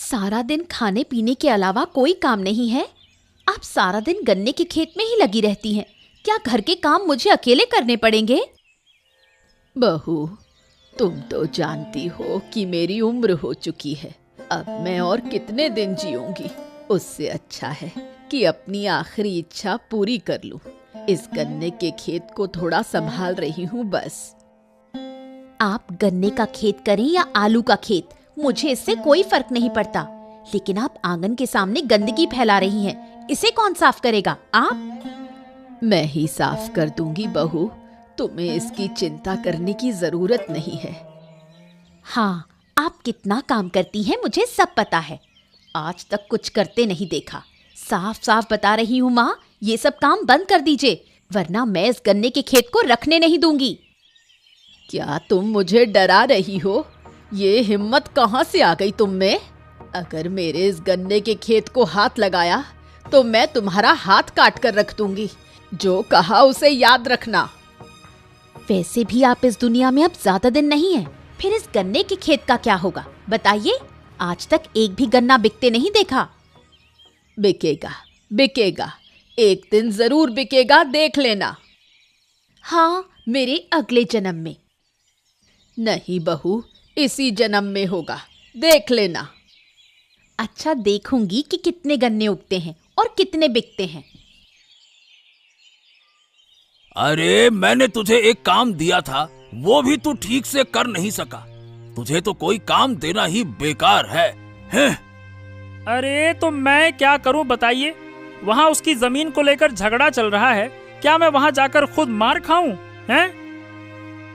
सारा दिन खाने पीने के अलावा कोई काम नहीं है। आप सारा दिन गन्ने के खेत में ही लगी रहती हैं। क्या घर के काम मुझे अकेले करने पड़ेंगे? बहू, तुम तो जानती हो कि मेरी उम्र हो चुकी है। अब मैं और कितने दिन जीऊंगी। उससे अच्छा है कि अपनी आखिरी इच्छा पूरी कर लूं। इस गन्ने के खेत को थोड़ा संभाल रही हूँ बस। आप गन्ने का खेत करें या आलू का खेत, मुझे इससे कोई फर्क नहीं पड़ता। लेकिन आप आंगन के सामने गंदगी फैला रही हैं। इसे कौन साफ करेगा? आप? मैं ही साफ कर दूंगी बहू। तुम्हें इसकी चिंता करने की जरूरत नहीं है। हाँ, आप कितना काम करती हैं मुझे सब पता है। आज तक कुछ करते नहीं देखा। साफ साफ बता रही हूँ माँ, ये सब काम बंद कर दीजिए, वरना मैं इस गन्ने के खेत को रखने नहीं दूंगी। क्या तुम मुझे डरा रही हो? ये हिम्मत कहाँ से आ गई तुम में? अगर मेरे इस गन्ने के खेत को हाथ लगाया तो मैं तुम्हारा हाथ काट कर रख दूंगी। जो कहा उसे याद रखना। वैसे भी आप इस दुनिया में अब ज्यादा दिन नहीं है, फिर इस गन्ने के खेत का क्या होगा बताइए? आज तक एक भी गन्ना बिकते नहीं देखा। बिकेगा, बिकेगा, एक दिन जरूर बिकेगा, देख लेना। हाँ, मेरे अगले जन्म में। नहीं बहू, इसी जन्म में होगा, देख लेना। अच्छा, देखूंगी कि कितने गन्ने उगते हैं और कितने बिकते हैं। अरे, मैंने तुझे एक काम दिया था, वो भी तू ठीक से कर नहीं सका। तुझे तो कोई काम देना ही बेकार है, हैं? अरे तो मैं क्या करूं बताइए? वहाँ उसकी जमीन को लेकर झगड़ा चल रहा है। क्या मैं वहाँ जाकर खुद मार खाऊं? हैं?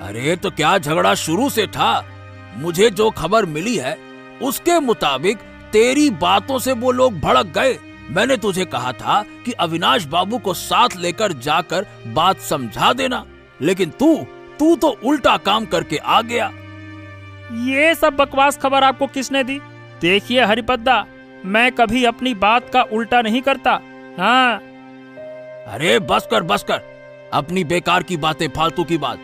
अरे तो क्या झगड़ा शुरू से था? मुझे जो खबर मिली है उसके मुताबिक तेरी बातों से वो लोग भड़क गए। मैंने तुझे कहा था कि अविनाश बाबू को साथ लेकर जाकर बात समझा देना, लेकिन तू तो उल्टा काम करके आ गया। ये सब बकवास खबर आपको किसने दी? देखिए हरिपद्दा, मैं कभी अपनी बात का उल्टा नहीं करता। हाँ। अरे बस कर, अपनी बेकार की बातें, फालतू की बात।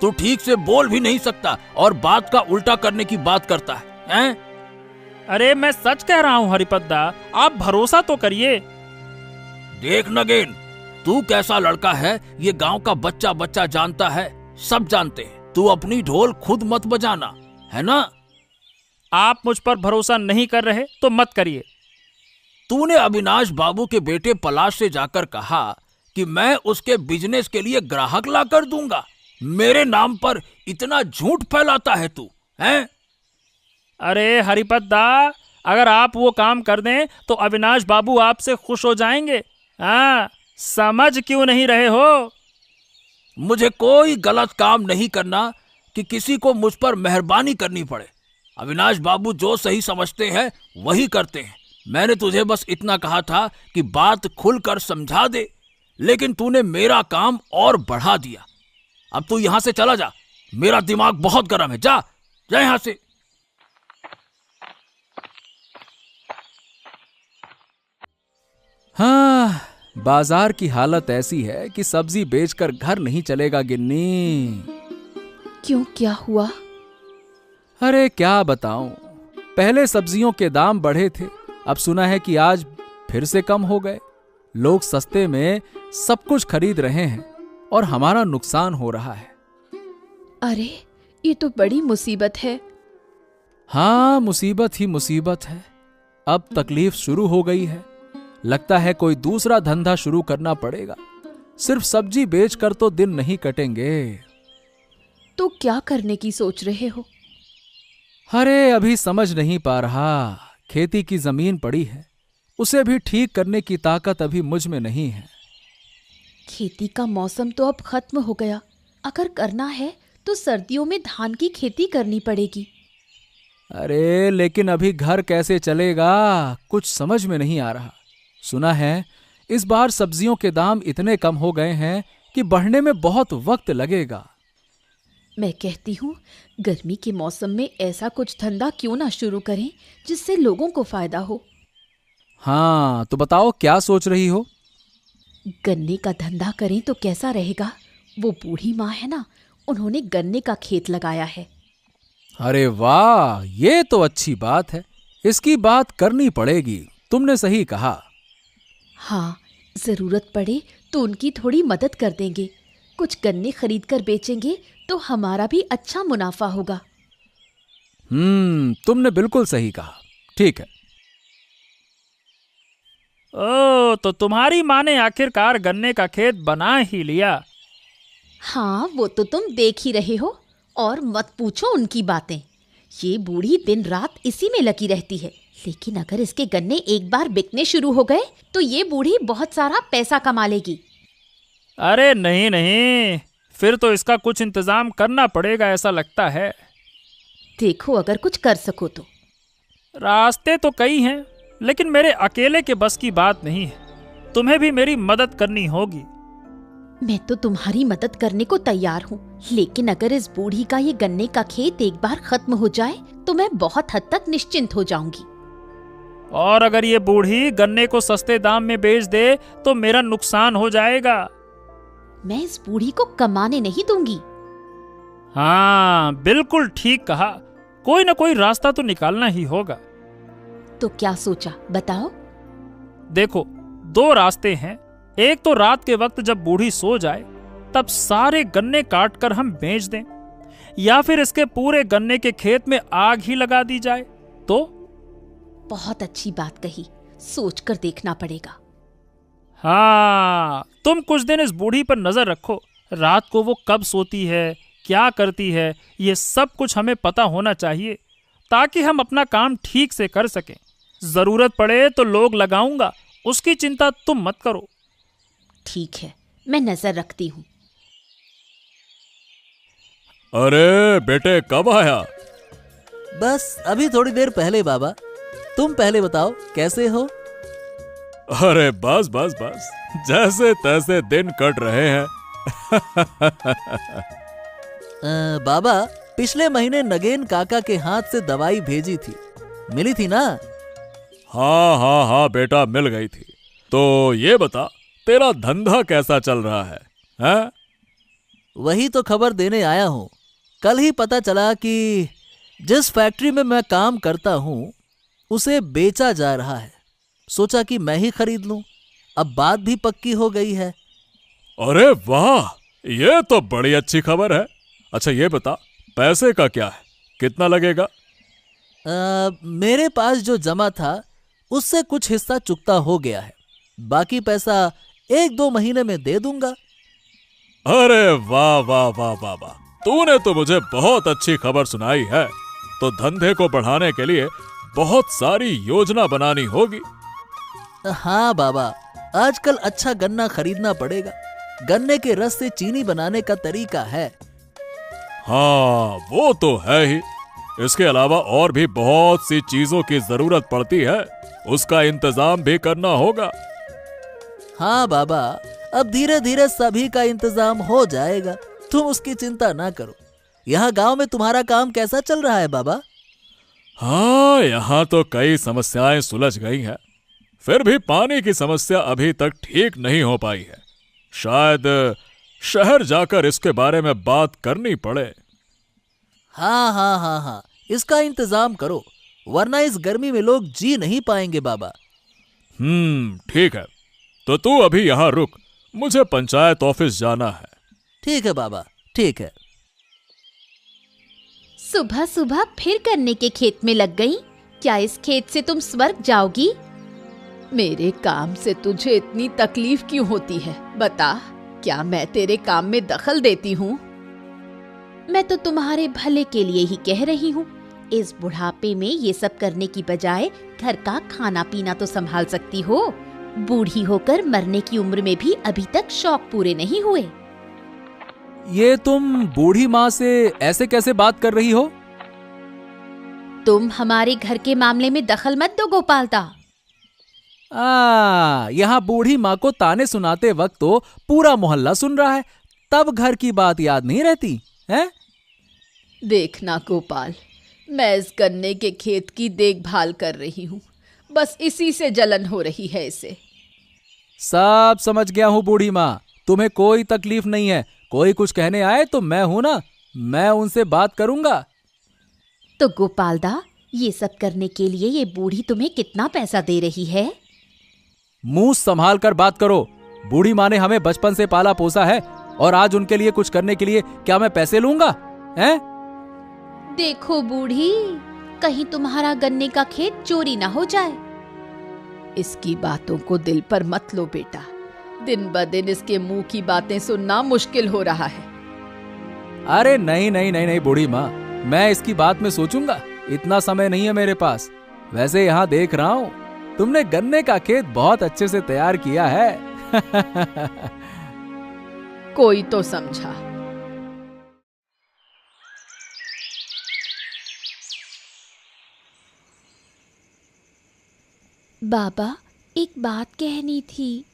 तू ठीक से बोल भी नहीं सकता और बात का उल्टा करने की बात करता है, हैं? अरे मैं सच कह रहा हूँ हरिपद्दा, आप भरोसा तो करिए। देख नगेन, तू कैसा लड़का है ये गांव का बच्चा बच्चा जानता है, सब जानते हैं। तू अपनी ढोल खुद मत बजाना, है ना? आप मुझ पर भरोसा नहीं कर रहे तो मत करिए। तूने अविनाश बाबू के बेटे पलाश से जाकर कहा कि मैं उसके बिजनेस के लिए ग्राहक ला कर दूंगा। मेरे नाम पर इतना झूठ फैलाता है तू, हैं? अरे हरिपद्दा, अगर आप वो काम कर दें तो अविनाश बाबू आपसे खुश हो जाएंगे। हाँ, समझ क्यों नहीं रहे हो? मुझे कोई गलत काम नहीं करना कि किसी को मुझ पर मेहरबानी करनी पड़े। अविनाश बाबू जो सही समझते हैं वही करते हैं। मैंने तुझे बस इतना कहा था कि बात खुलकर समझा दे, लेकिन तूने मेरा काम और बढ़ा दिया। अब तू यहां से चला जा, मेरा दिमाग बहुत गर्म है। जा यहां से। हाँ, बाजार की हालत ऐसी है कि सब्जी बेचकर घर नहीं चलेगा गिन्नी। क्यों, क्या हुआ? अरे क्या बताऊं, पहले सब्जियों के दाम बढ़े थे, अब सुना है कि आज फिर से कम हो गए। लोग सस्ते में सब कुछ खरीद रहे हैं और हमारा नुकसान हो रहा है। अरे, ये तो बड़ी मुसीबत है। हाँ, मुसीबत ही मुसीबत है। अब तकलीफ शुरू हो गई है। लगता है कोई दूसरा धंधा शुरू करना पड़ेगा। सिर्फ सब्जी बेचकर तो दिन नहीं कटेंगे। तो क्या करने की सोच रहे हो? अरे अभी समझ नहीं पा रहा। खेती की जमीन पड़ी है, उसे भी ठीक करने की ताकत अभी मुझ में नहीं है। खेती का मौसम तो अब खत्म हो गया। अगर करना है तो सर्दियों में धान की खेती करनी पड़ेगी। अरे लेकिन अभी घर कैसे चलेगा, कुछ समझ में नहीं आ रहा। सुना है इस बार सब्जियों के दाम इतने कम हो गए हैं कि बढ़ने में बहुत वक्त लगेगा। मैं कहती हूँ गर्मी के मौसम में ऐसा कुछ धंधा क्यों ना शुरू करें जिससे लोगों को फायदा हो। हाँ, तो बताओ क्या सोच रही हो? गन्ने का धंधा करें तो कैसा रहेगा? वो बूढ़ी माँ है ना, उन्होंने गन्ने का खेत लगाया है। अरे वाह, ये तो अच्छी बात है। इसकी बात करनी पड़ेगी, तुमने सही कहा। हाँ, जरूरत पड़े तो उनकी थोड़ी मदद कर देंगे। कुछ गन्ने खरीद कर बेचेंगे तो हमारा भी अच्छा मुनाफा होगा। तुमने बिल्कुल सही कहा। ठीक है। ओ, तो तुम्हारी माँ ने आखिरकार गन्ने का खेत बना ही लिया। हाँ, वो तो तुम देख ही रहे हो, और मत पूछो उनकी बातें। ये बूढ़ी दिन रात इसी में लगी रहती है, लेकिन अगर इसके गन्ने एक बार बिकने शुरू हो गए तो ये बूढ़ी बहुत सारा पैसा कमा लेगी। अरे नहीं नहीं, फिर तो इसका कुछ इंतजाम करना पड़ेगा ऐसा लगता है। देखो, अगर कुछ कर सको तो। रास्ते तो कई हैं, लेकिन मेरे अकेले के बस की बात नहीं है। तुम्हें भी मेरी मदद करनी होगी। मैं तो तुम्हारी मदद करने को तैयार हूँ, लेकिन अगर इस बूढ़ी का ये गन्ने का खेत एक बार खत्म हो जाए तो मैं बहुत हद तक निश्चिंत हो जाऊंगी। और अगर ये बूढ़ी गन्ने को सस्ते दाम में बेच दे तो मेरा नुकसान हो जाएगा। मैं इस बूढ़ी को कमाने नहीं दूंगी। हाँ, बिल्कुल ठीक कहा। कोई ना कोई रास्ता तो निकालना ही होगा। तो क्या सोचा, बताओ। देखो, दो रास्ते हैं। एक तो रात के वक्त जब बूढ़ी सो जाए तब सारे गन्ने काट कर हम बेच दें, या फिर इसके पूरे गन्ने के खेत में आग ही लगा दी जाए तो। बहुत अच्छी बात कही, सोच कर देखना पड़ेगा। हाँ, तुम कुछ दिन इस बूढ़ी पर नजर रखो। रात को वो कब सोती है, क्या करती है, ये सब कुछ हमें पता होना चाहिए, ताकि हम अपना काम ठीक से कर सकें। जरूरत पड़े तो लोग लगाऊंगा, उसकी चिंता तुम मत करो। ठीक है, मैं नजर रखती हूँ। अरे बेटे, कब आया? बस अभी थोड़ी देर पहले बाबा। तुम पहले बताओ, कैसे हो? अरे बस बस बस, जैसे तैसे दिन कट रहे हैं। बाबा, पिछले महीने नगेन काका के हाथ से दवाई भेजी थी, मिली थी ना? हाँ हाँ हाँ बेटा, मिल गई थी। तो ये बता, तेरा धंधा कैसा चल रहा है, हैं? वही तो खबर देने आया हूँ। कल ही पता चला कि जिस फैक्ट्री में मैं काम करता हूँ उसे बेचा जा रहा है। सोचा कि मैं ही खरीद लूं। अब बात भी पक्की हो गई है। अरे वाह, ये तो बड़ी अच्छी खबर है। अच्छा ये बता, पैसे का क्या है, कितना लगेगा? मेरे पास जो जमा था उससे कुछ हिस्सा चुकता हो गया है। बाकी पैसा 1-2 महीने में दे दूंगा। अरे वाह वाह वाह वाह वाह, तूने तो मुझे बहुत अच्छी खबर सुनाई है। तो धंधे को बढ़ाने के लिए बहुत सारी योजना बनानी होगी। हाँ बाबा, आजकल अच्छा गन्ना खरीदना पड़ेगा। गन्ने के रस से चीनी बनाने का तरीका है। हाँ, वो तो है ही। इसके अलावा और भी बहुत सी चीजों की जरूरत पड़ती है, उसका इंतजाम भी करना होगा। हाँ बाबा, अब धीरे धीरे सभी का इंतजाम हो जाएगा, तुम उसकी चिंता ना करो। यहाँ गांव में तुम्हारा काम कैसा चल रहा है बाबा? हाँ, यहाँ तो कई समस्याएं सुलझ गई हैं, फिर भी पानी की समस्या अभी तक ठीक नहीं हो पाई है। शायद शहर जाकर इसके बारे में बात करनी पड़े। हाँ हाँ हाँ हाँ, इसका इंतजाम करो, वरना इस गर्मी में लोग जी नहीं पाएंगे बाबा। ठीक है, तो तू अभी यहाँ रुक, मुझे पंचायत ऑफिस जाना है। ठीक है बाबा, ठीक है। सुबह सुबह फिर गन्ने के खेत में लग गई। क्या इस खेत से तुम स्वर्ग जाओगी? मेरे काम से तुझे इतनी तकलीफ क्यों होती है, बता। क्या मैं तेरे काम में दखल देती हूँ? मैं तो तुम्हारे भले के लिए ही कह रही हूँ। इस बुढ़ापे में ये सब करने की बजाय घर का खाना पीना तो संभाल सकती हो। बूढ़ी होकर मरने की उम्र में भी अभी तक शौक पूरे नहीं हुए। ये तुम बूढ़ी माँ से ऐसे कैसे बात कर रही हो? तुम हमारे घर के मामले में दखल मत दो गोपालदा। यहाँ बूढ़ी माँ को ताने सुनाते वक्त तो पूरा मोहल्ला सुन रहा है, तब घर की बात याद नहीं रहती है? देखना गोपाल, मैं इस गन्ने के खेत की देखभाल कर रही हूँ, बस इसी से जलन हो रही है इसे। सब समझ गया हूँ बूढ़ी माँ, तुम्हें कोई तकलीफ नहीं है। कोई कुछ कहने आए तो मैं हूं ना, मैं उनसे बात करूंगा। तो गोपालदा, ये सब करने के लिए ये बूढ़ी तुम्हें कितना पैसा दे रही है? मुंह संभाल कर बात करो। बूढ़ी माँ ने हमें बचपन से पाला पोसा है और आज उनके लिए कुछ करने के लिए क्या मैं पैसे लूंगा? हैं? देखो बूढ़ी, कहीं तुम्हारा गन्ने का खेत चोरी ना हो जाए। इसकी बातों को दिल पर मत लो बेटा। दिन ब दिन इसके मुंह की बातें सुनना मुश्किल हो रहा है। अरे नहीं नहीं नहीं नहीं बूढ़ी माँ, मैं इसकी बात में सोचूंगा। इतना समय नहीं है मेरे पास। वैसे यहाँ देख रहा हूँ तुमने गन्ने का खेत बहुत अच्छे से तैयार किया है। कोई तो समझा। बाबा, एक बात कहनी थी।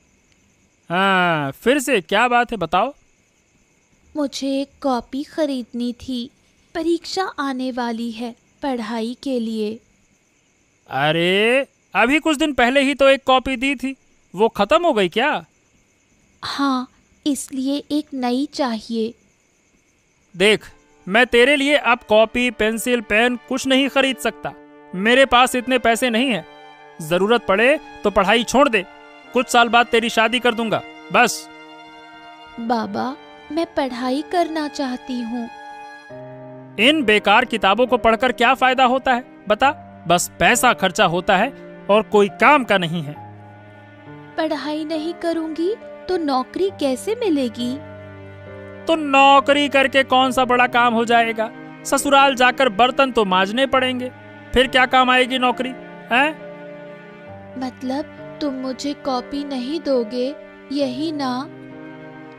हाँ, फिर से क्या बात है, बताओ। मुझे एक कॉपी खरीदनी थी। परीक्षा आने वाली है, पढ़ाई के लिए। अरे अभी कुछ दिन पहले ही तो एक कॉपी दी थी, वो खत्म हो गई क्या? हाँ, इसलिए एक नई चाहिए। देख, मैं तेरे लिए अब कॉपी, पेंसिल, पेन कुछ नहीं खरीद सकता। मेरे पास इतने पैसे नहीं हैं। जरूरत पड़े तो पढ़ाई छोड़ दे। कुछ साल बाद तेरी शादी कर दूंगा, बस। बाबा, मैं पढ़ाई करना चाहती हूँ। इन बेकार किताबों को पढ़कर क्या फायदा होता है, बता? बस पैसा खर्चा होता है और कोई काम का नहीं है। पढ़ाई नहीं करूँगी तो नौकरी कैसे मिलेगी? तो नौकरी करके कौन सा बड़ा काम हो जाएगा? ससुराल जाकर बर्तन तो मांजने पड़ेंगे, फिर क्या काम आएगी नौकरी, हैं? मतलब तुम मुझे कॉपी नहीं दोगे, यही ना?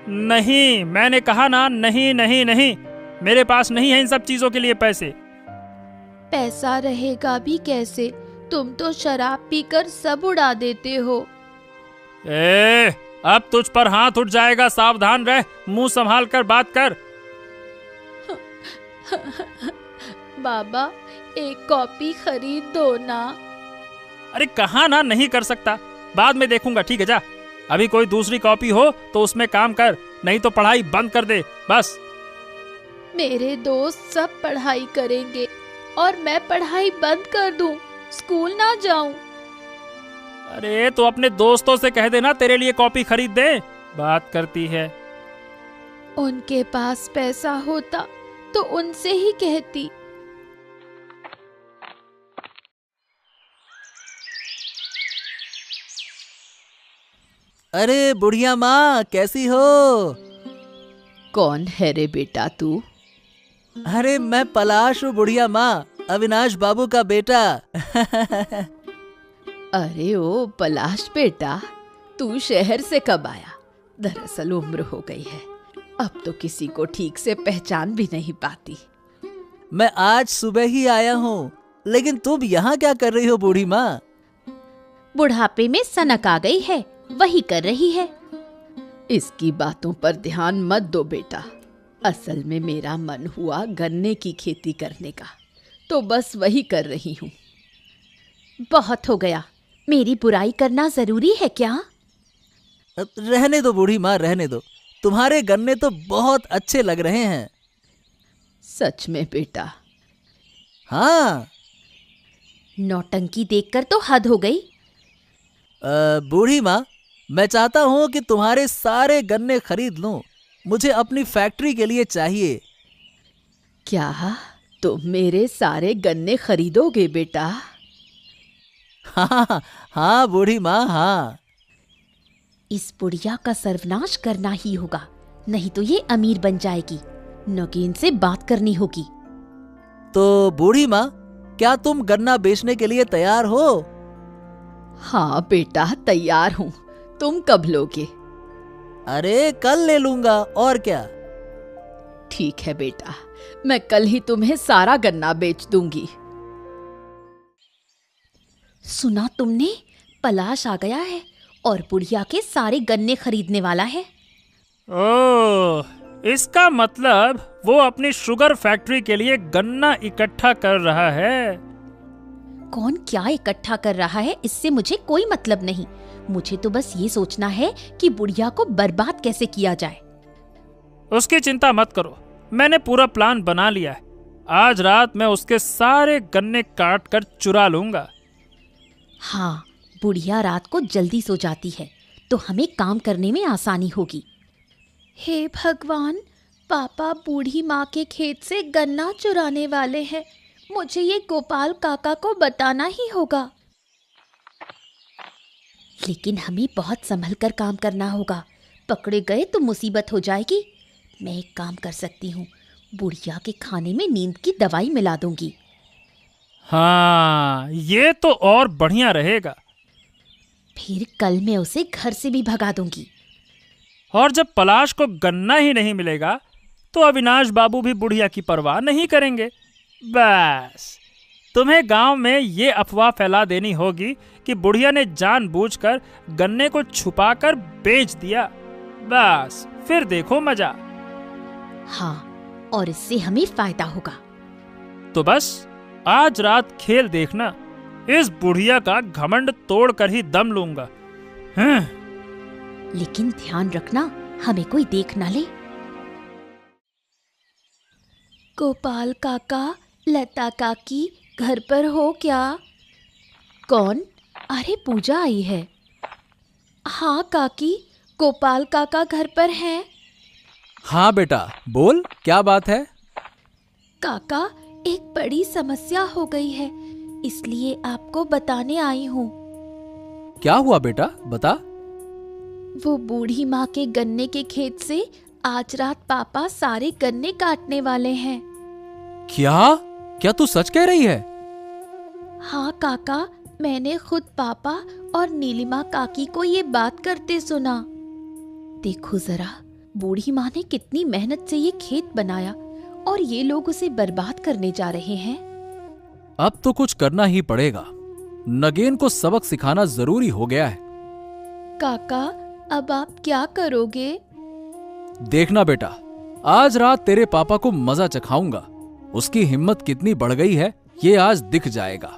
नहीं, मैंने कहा ना, नहीं नहीं नहीं। मेरे पास नहीं है इन सब चीजों के लिए पैसे। पैसा रहेगा भी कैसे? तुम तो शराब पीकर सब उड़ा देते हो। अब तुझ पर हाथ उठ जाएगा, सावधान रह। मुंह संभाल कर बात कर। बाबा, एक कॉपी खरीद दो ना। अरे कहा ना नहीं कर सकता, बाद में देखूंगा, ठीक है? जा, अभी कोई दूसरी कॉपी हो तो उसमें काम कर, नहीं तो पढ़ाई बंद कर दे, बस। मेरे दोस्त सब पढ़ाई करेंगे और मैं पढ़ाई बंद कर दूं, स्कूल ना जाऊं। अरे तो अपने दोस्तों से कह देना तेरे लिए कॉपी खरीद दे। बात करती है। उनके पास पैसा होता तो उनसे ही कहती। अरे बुढ़िया माँ, कैसी हो? कौन है रे बेटा तू? अरे मैं पलाश हूँ बुढ़िया माँ, अविनाश बाबू का बेटा। अरे ओ पलाश बेटा, तू शहर से कब आया? दरअसल उम्र हो गई है, अब तो किसी को ठीक से पहचान भी नहीं पाती। मैं आज सुबह ही आया हूँ, लेकिन तुम यहाँ क्या कर रही हो बूढ़ी माँ? बुढ़ापे में सनक आ गई है, वही कर रही है। इसकी बातों पर ध्यान मत दो बेटा। असल में मेरा मन हुआ गन्ने की खेती करने का, तो बस वही कर रही हूँ। बहुत हो गया, मेरी बुराई करना जरूरी है क्या? रहने दो बूढ़ी माँ, रहने दो। तुम्हारे गन्ने तो बहुत अच्छे लग रहे हैं। सच में बेटा? हाँ। नौटंकी देखकर तो हद हो गई। बूढ़ी माँ, मैं चाहता हूँ कि तुम्हारे सारे गन्ने खरीद लूं। मुझे अपनी फैक्ट्री के लिए चाहिए। क्या तुम मेरे सारे गन्ने खरीदोगे बेटा? हाँ हाँ बूढ़ी माँ, हाँ। इस बुढ़िया का सर्वनाश करना ही होगा, नहीं तो ये अमीर बन जाएगी। नगीन से बात करनी होगी। तो बूढ़ी माँ, क्या तुम गन्ना बेचने के लिए तैयार हो? हाँ बेटा, तैयार हूँ। तुम कब लोगे? अरे कल ले लूंगा, और क्या। ठीक है बेटा, मैं कल ही तुम्हें सारा गन्ना बेच दूंगी। सुना तुमने? पलाश आ गया है और बुढ़िया के सारे गन्ने खरीदने वाला है। ओह, इसका मतलब वो अपनी शुगर फैक्ट्री के लिए गन्ना इकट्ठा कर रहा है। कौन क्या इकट्ठा कर रहा है, इससे मुझे कोई मतलब नहीं। मुझे तो बस ये सोचना है कि बुढ़िया को बर्बाद कैसे किया जाए। उसकी चिंता मत करो, मैंने पूरा प्लान बना लिया है। आज रात मैं उसके सारे गन्ने काट कर चुरा लूंगा। हाँ, बुढ़िया रात को जल्दी सो जाती है तो हमें काम करने में आसानी होगी। हे भगवान, पापा बूढ़ी माँ के खेत से गन्ना चुराने वाले हैं। मुझे ये गोपाल काका को बताना ही होगा। लेकिन हमें बहुत संभल कर काम करना होगा, पकड़े गए तो मुसीबत हो जाएगी। मैं एक काम कर सकती हूँ, बुढ़िया के खाने में नींद की दवाई मिला दूंगी। हाँ, ये तो और बढ़िया रहेगा। फिर कल मैं उसे घर से भी भगा दूंगी। और जब पलाश को गन्ना ही नहीं मिलेगा तो अविनाश बाबू भी बुढ़िया की परवाह नहीं करेंगे। बस तुम्हें गांव में ये अफवाह फैला देनी होगी कि बुढ़िया ने जानबूझकर गन्ने को छुपाकर बेच दिया। बस फिर देखो मजा। हाँ, और इससे हमें फायदा होगा। तो बस आज रात खेल देखना, इस बुढ़िया का घमंड तोड़ कर ही दम लूंगा। लेकिन ध्यान रखना, हमें कोई देख ना ले। गोपाल काका, लता काकी घर पर हो क्या? कौन? अरे पूजा आई है। हाँ काकी, गोपाल काका घर पर हैं। हाँ बेटा, बोल क्या बात है? काका, एक बड़ी समस्या हो गई है, इसलिए आपको बताने आई हूँ। क्या हुआ बेटा, बता। वो बूढ़ी माँ के गन्ने के खेत से आज रात पापा सारे गन्ने काटने वाले हैं। क्या क्या तू सच कह रही है? हाँ काका, मैंने खुद पापा और नीलिमा काकी को ये बात करते सुना। देखो जरा, बूढ़ी माँ ने कितनी मेहनत से ये खेत बनाया और ये लोग उसे बर्बाद करने जा रहे हैं। अब तो कुछ करना ही पड़ेगा। नगेन को सबक सिखाना जरूरी हो गया है। काका, अब आप क्या करोगे? देखना बेटा, आज रात तेरे पापा को मजा चखाऊंगा। उसकी हिम्मत कितनी बढ़ गई है ये आज दिख जाएगा।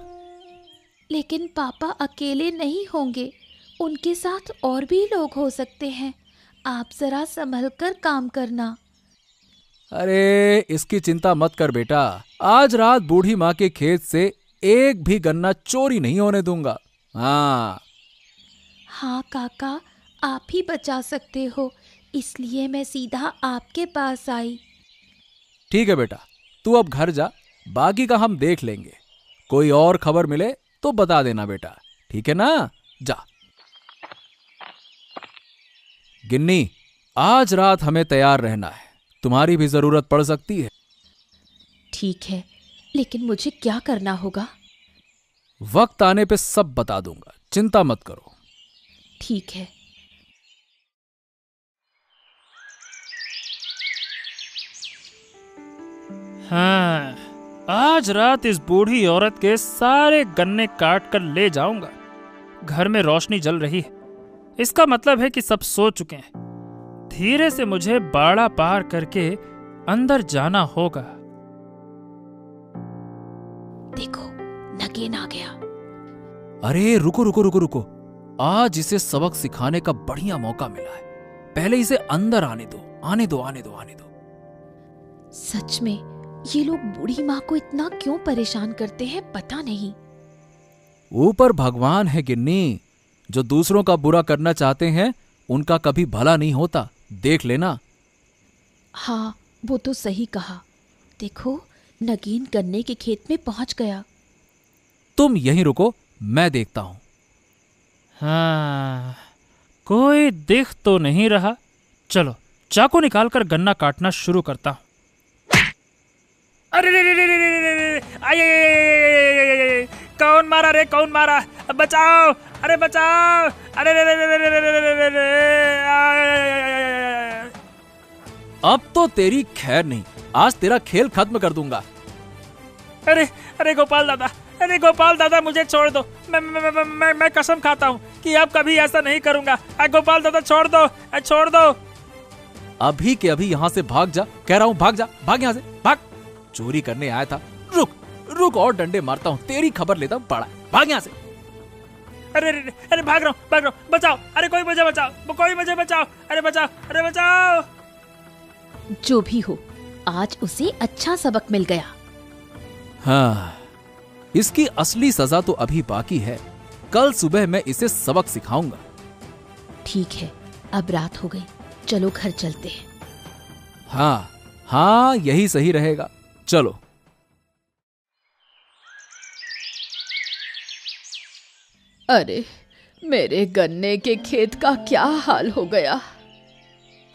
लेकिन पापा अकेले नहीं होंगे, उनके साथ और भी लोग हो सकते हैं। आप जरा संभल कर काम करना। अरे इसकी चिंता मत कर बेटा, आज रात बूढ़ी माँ के खेत से एक भी गन्ना चोरी नहीं होने दूंगा। हाँ काका, आप ही बचा सकते हो, इसलिए मैं सीधा आपके पास आई। ठीक है बेटा, तू अब घर जा, बाकी का हम देख लेंगे। कोई और खबर मिले तो बता देना बेटा, ठीक है ना? जा। गिन्नी, आज रात हमें तैयार रहना है, तुम्हारी भी जरूरत पड़ सकती है। ठीक है, लेकिन मुझे क्या करना होगा? वक्त आने पे सब बता दूंगा, चिंता मत करो। ठीक है। हाँ, आज रात इस बूढ़ी औरत के सारे गन्ने काट कर ले जाऊंगा। घर में रोशनी जल रही है, इसका मतलब है कि सब सो चुके हैं। धीरे से मुझे बाड़ा पार करके अंदर जाना होगा। देखो, नगेन आ गया। अरे रुको रुको रुको रुको, आज इसे सबक सिखाने का बढ़िया मौका मिला है। पहले इसे अंदर आने दो, आने दो, आने दो, आने दो। सच में ये लोग बूढ़ी माँ को इतना क्यों परेशान करते हैं, पता नहीं। ऊपर भगवान है गिन्नी, जो दूसरों का बुरा करना चाहते हैं उनका कभी भला नहीं होता, देख लेना। हाँ, वो तो सही कहा। देखो, नगीन गन्ने के खेत में पहुंच गया। तुम यहीं रुको, मैं देखता हूं। हाँ, कोई दिख तो नहीं रहा। चलो चाकू निकालकर गन्ना काटना शुरू करता हूं। अरे रे रे रे रे रे रे, आये, कौन मारा रे, कौन मारा? बचाओ, अरे बचाओ, अरे रे रे रे रे रे रे रे, अब तो तेरी खैर नहीं, आज तेरा खेल खत्म कर दूंगा। अरे अरे गोपाल दादा, अरे गोपाल दादा, मुझे छोड़ दो। मैं कसम खाता हूँ कि अब कभी ऐसा नहीं करूंगा। गोपाल दादा छोड़ दो, छोड़ दो। अभी के अभी यहाँ से भाग जा, कह रहा हूँ भाग जा, भाग यहाँ से, भाग। चोरी करने आया था, रुक रुक और डंडे मारता हूँ, तेरी खबर लेता हूँ, पड़ा, भाग यहाँ से। अरे अरे अरे, भाग रहा हूँ, बचाओ, अरे कोई मुझे बचाओ, कोई मुझे बचाओ, अरे बचाओ, अरे बचाओ। जो भी हो, आज उसे अच्छा सबक मिल गया। हाँ, इसकी असली सजा तो अभी बाकी है। कल सुबह मैं इसे सबक सिखाऊंगा। ठीक है, अब रात हो गई, चलो घर चलते हैं। हाँ हाँ, यही सही रहेगा, चलो। अरे, मेरे गन्ने के खेत का क्या हाल हो गया।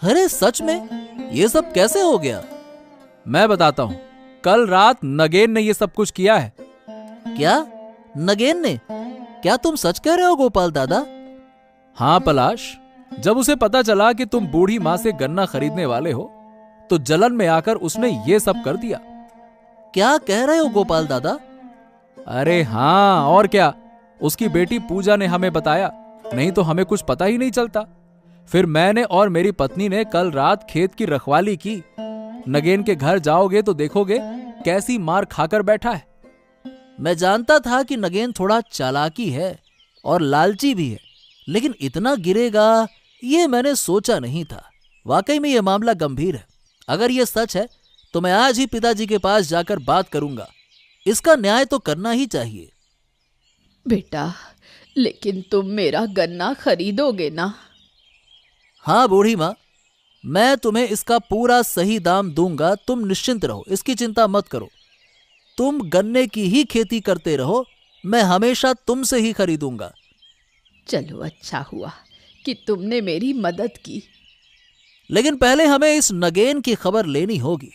अरे सच में ये सब कैसे हो गया? मैं बताता हूं, कल रात नगेन ने ये सब कुछ किया है। क्या? नगेन ने? क्या तुम सच कह रहे हो गोपाल दादा? हाँ पलाश, जब उसे पता चला कि तुम बूढ़ी माँ से गन्ना खरीदने वाले हो तो जलन में आकर उसने ये सब कर दिया। क्या कह रहे हो गोपाल दादा? अरे हाँ, और क्या, उसकी बेटी पूजा ने हमें बताया, नहीं तो हमें कुछ पता ही नहीं चलता। फिर मैंने और मेरी पत्नी ने कल रात खेत की रखवाली की। नगेन के घर जाओगे तो देखोगे कैसी मार खाकर बैठा है। मैं जानता था कि नगेन थोड़ा चालाकी है और लालची भी है, लेकिन इतना गिरेगा ये मैंने सोचा नहीं था। वाकई में यह मामला गंभीर है। अगर यह सच है तो मैं आज ही पिताजी के पास जाकर बात करूंगा। इसका न्याय तो करना ही चाहिए। बेटा, लेकिन तुम मेरा गन्ना खरीदोगे ना? हाँ बूढ़ी माँ, मैं तुम्हें इसका पूरा सही दाम दूंगा। तुम निश्चिंत रहो, इसकी चिंता मत करो। तुम गन्ने की ही खेती करते रहो, मैं हमेशा तुमसे ही खरीदूंगा। चलो, अच्छा हुआ कि तुमने मेरी मदद की। लेकिन पहले हमें इस नगेन की खबर लेनी होगी।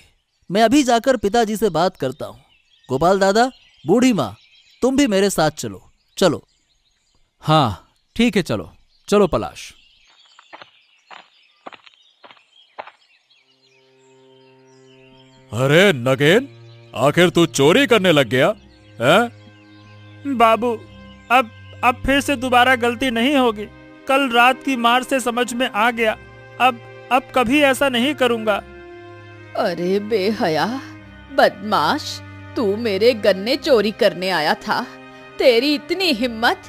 मैं अभी जाकर पिताजी से बात करता हूं। गोपाल दादा, बूढ़ी माँ, तुम भी मेरे साथ चलो। चलो। हाँ ठीक है, चलो चलो पलाश। अरे नगेन, आखिर तू चोरी करने लग गया है? बाबू, अब फिर से दोबारा गलती नहीं होगी। कल रात की मार से समझ में आ गया। अब कभी ऐसा नहीं करूंगा। अरे बेहया, बदमाश, तू मेरे गन्ने चोरी करने आया था? तेरी इतनी हिम्मत!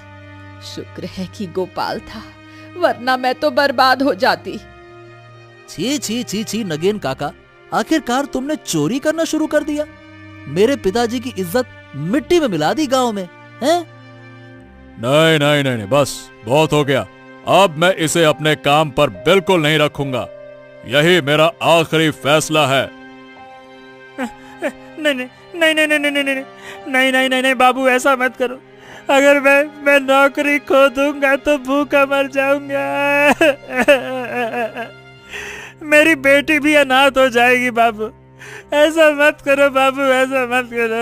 शुक्र है कि गोपाल था, वरना मैं तो बर्बाद हो जाती। छी छी छी छी नगेन काका, आखिरकार तुमने चोरी करना शुरू कर दिया। मेरे पिताजी की इज्जत मिट्टी में मिला दी गांव में, हैं? नहीं नहीं नहीं नहीं, बस बहुत हो गया। अब मैं इसे अपने काम पर बिल्कुल नहीं रखूंगा। यही मेरा आखिरी फैसला है। नहीं नहीं नहीं नहीं नहीं नहीं नहीं नहीं नहीं नहीं नहीं बाबू, ऐसा मत करो। अगर मैं नौकरी खो दूंगा तो भूखा मर जाऊंगा। मेरी बेटी भी अनाथ हो जाएगी बाबू। ऐसा मत करो बाबू, ऐसा मत करो।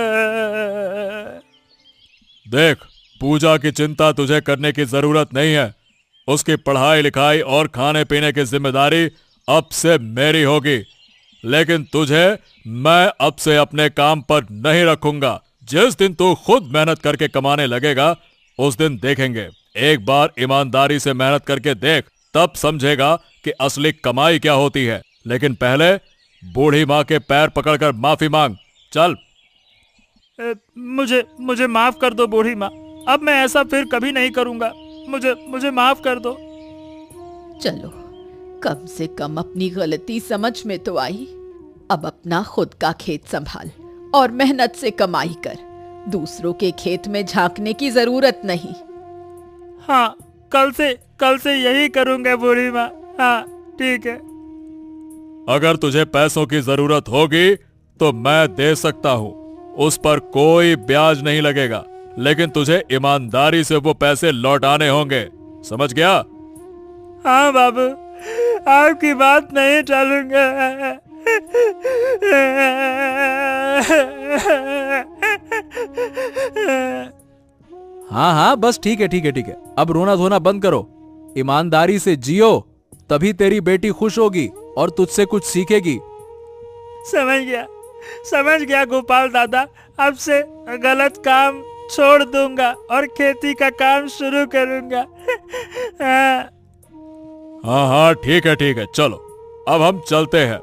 देख, पूजा की चिंता तुझे करने की जरूरत नहीं है। उसकी पढ़ाई लिखाई और खाने पीने की जिम्मेदारी अब से मेरी होगी। लेकिन तुझे मैं अब से अपने काम पर नहीं रखूंगा। जिस दिन तू खुद मेहनत करके कमाने लगेगा उस दिन देखेंगे। एक बार ईमानदारी से मेहनत करके देख, तब समझेगा कि असली कमाई क्या होती है। लेकिन पहले बूढ़ी माँ के पैर पकड़कर माफी मांग। चल। मुझे माफ कर दो बूढ़ी माँ। अब मैं ऐसा फिर कभी नहीं करूंगा। मुझे माफ कर दो। चलो, कम से कम अपनी गलती समझ में तो आई। अब अपना खुद का खेत संभाल और मेहनत से कमाई कर। दूसरों के खेत में झांकने की जरूरत नहीं। हाँ, कल से यही करूंगा बूढ़ी माँ। हाँ ठीक है। अगर तुझे पैसों की जरूरत होगी तो मैं दे सकता हूं। उस पर कोई ब्याज नहीं लगेगा, लेकिन तुझे ईमानदारी से वो पैसे लौटाने होंगे। समझ गया? हाँ बाबू, आपकी बात नहीं टालूंगा। हाँ हाँ, बस ठीक है ठीक है ठीक है। अब रोना धोना बंद करो। ईमानदारी से जियो, तभी तेरी बेटी खुश होगी और तुझसे कुछ सीखेगी। समझ गया गोपाल दादा। अब से गलत काम छोड़ दूंगा और खेती का काम शुरू करूंगा। हाँ हाँ ठीक है, चलो अब हम चलते हैं।